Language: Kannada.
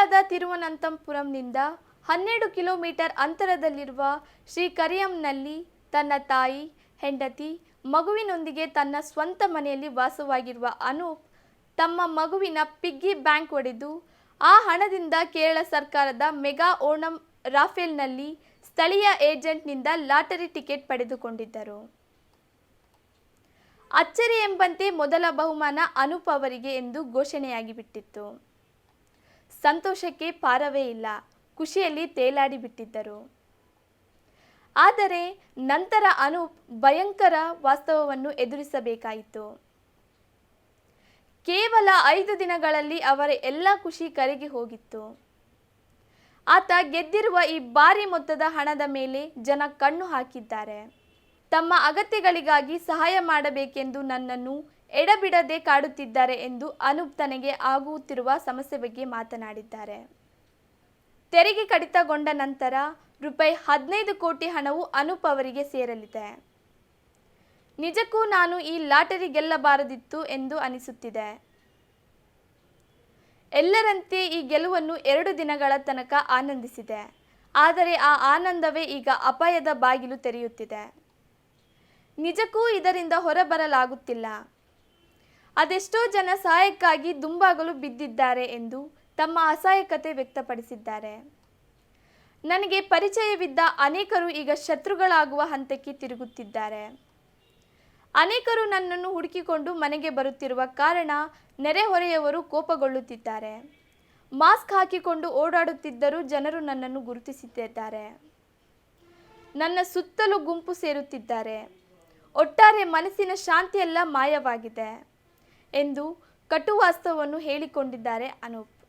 ಕೇರಳದ ತಿರುವನಂತಪುರಂನಿಂದ 12 ಕಿಲೋಮೀಟರ್ ಅಂತರದಲ್ಲಿರುವ ಶ್ರೀಕರಿಯಂನಲ್ಲಿ ತನ್ನ ತಾಯಿ, ಹೆಂಡತಿ, ಮಗುವಿನೊಂದಿಗೆ ತನ್ನ ಸ್ವಂತ ಮನೆಯಲ್ಲಿ ವಾಸವಾಗಿರುವ ಅನೂಪ್ ತಮ್ಮ ಮಗುವಿನ ಪಿಗ್ಗಿ ಬ್ಯಾಂಕ್ ಒಡೆದು ಆ ಹಣದಿಂದ ಕೇರಳ ಸರ್ಕಾರದ ಮೆಗಾ ಓಣಂ ರಾಫೆಲ್ನಲ್ಲಿ ಸ್ಥಳೀಯ ಏಜೆಂಟ್ನಿಂದ ಲಾಟರಿ ಟಿಕೆಟ್ ಪಡೆದುಕೊಂಡಿದ್ದರು. ಅಚ್ಚರಿ ಎಂಬಂತೆ ಮೊದಲ ಬಹುಮಾನ ಅನೂಪ್ ಅವರಿಗೆ ಎಂದು ಘೋಷಣೆಯಾಗಿಬಿಟ್ಟಿತ್ತು. ಸಂತೋಷಕ್ಕೆ ಪಾರವೇ ಇಲ್ಲ. ಖುಷಿಯಲ್ಲಿ ತೇಲಾಡಿ ಬಿಟ್ಟಿದ್ದರು. ಆದರೆ ನಂತರ ಅನೂಪ್ ಭಯಂಕರ ವಾಸ್ತವವನ್ನು ಎದುರಿಸಬೇಕಾಯಿತು. ಕೇವಲ 5 ದಿನಗಳಲ್ಲಿ ಅವರ ಎಲ್ಲ ಖುಷಿ ಕರಗಿ ಹೋಗಿತ್ತು. ಆತ ಗೆದ್ದಿರುವ ಈ ಭಾರಿ ಮೊತ್ತದ ಹಣದ ಮೇಲೆ ಜನ ಕಣ್ಣು ಹಾಕಿದ್ದಾರೆ. ತಮ್ಮ ಅಗತ್ಯಗಳಿಗಾಗಿ ಸಹಾಯ ಮಾಡಬೇಕೆಂದು ನನ್ನನ್ನು ಎಡಬಿಡದೆ ಕಾಡುತ್ತಿದ್ದಾರೆ ಎಂದು ಅನೂಪ್ ತನಗೆ ಆಗುತ್ತಿರುವ ಸಮಸ್ಯೆ ಬಗ್ಗೆ ಮಾತನಾಡಿದ್ದಾರೆ. ತೆರಿಗೆ ಕಡಿತಗೊಂಡ ನಂತರ ರೂಪಾಯಿ 15 ಕೋಟಿ ಹಣವು ಅನೂಪ್ ಅವರಿಗೆ ಸೇರಲಿದೆ. ನಿಜಕ್ಕೂ ನಾನು ಈ ಲಾಟರಿ ಗೆಲ್ಲಬಾರದಿತ್ತು ಎಂದು ಅನಿಸುತ್ತಿದೆ. ಎಲ್ಲರಂತೆ ಈ ಗೆಲುವನ್ನು 2 ದಿನಗಳ ತನಕ ಆನಂದಿಸಿದೆ. ಆದರೆ ಆ ಆನಂದವೇ ಈಗ ಅಪಾಯದ ಬಾಗಿಲು ತೆರೆಯುತ್ತಿದೆ. ನಿಜಕ್ಕೂ ಇದರಿಂದ ಹೊರಬರಲಾಗುತ್ತಿಲ್ಲ. ಅದೆಷ್ಟೋ ಜನ ಸಹಾಯಕ್ಕಾಗಿ ದುಂಬಾಗಲು ಬಿದ್ದಿದ್ದಾರೆ ಎಂದು ತಮ್ಮ ಅಸಹಾಯಕತೆ ವ್ಯಕ್ತಪಡಿಸಿದ್ದಾರೆ. ನನಗೆ ಪರಿಚಯವಿದ್ದ ಅನೇಕರು ಈಗ ಶತ್ರುಗಳಾಗುವ ಹಂತಕ್ಕೆ ತಿರುಗುತ್ತಿದ್ದಾರೆ. ಅನೇಕರು ನನ್ನನ್ನು ಹುಡುಕಿಕೊಂಡು ಮನೆಗೆ ಬರುತ್ತಿರುವ ಕಾರಣ ನೆರೆಹೊರೆಯವರು ಕೋಪಗೊಳ್ಳುತ್ತಿದ್ದಾರೆ. ಮಾಸ್ಕ್ ಹಾಕಿಕೊಂಡು ಓಡಾಡುತ್ತಿದ್ದರೂ ಜನರು ನನ್ನನ್ನು ಗುರುತಿಸುತ್ತಿದ್ದಾರೆ. ನನ್ನ ಸುತ್ತಲೂ ಗುಂಪು ಸೇರುತ್ತಿದ್ದಾರೆ. ಒಟ್ಟಾರೆ ಮನಸ್ಸಿನ ಶಾಂತಿಯೆಲ್ಲ ಮಾಯವಾಗಿದೆ ಎಂದು ಕಟು ವಾಸ್ತವವನ್ನು ಹೇಳಿಕೊಂಡಿದ್ದಾರೆ ಅನೂಪ್.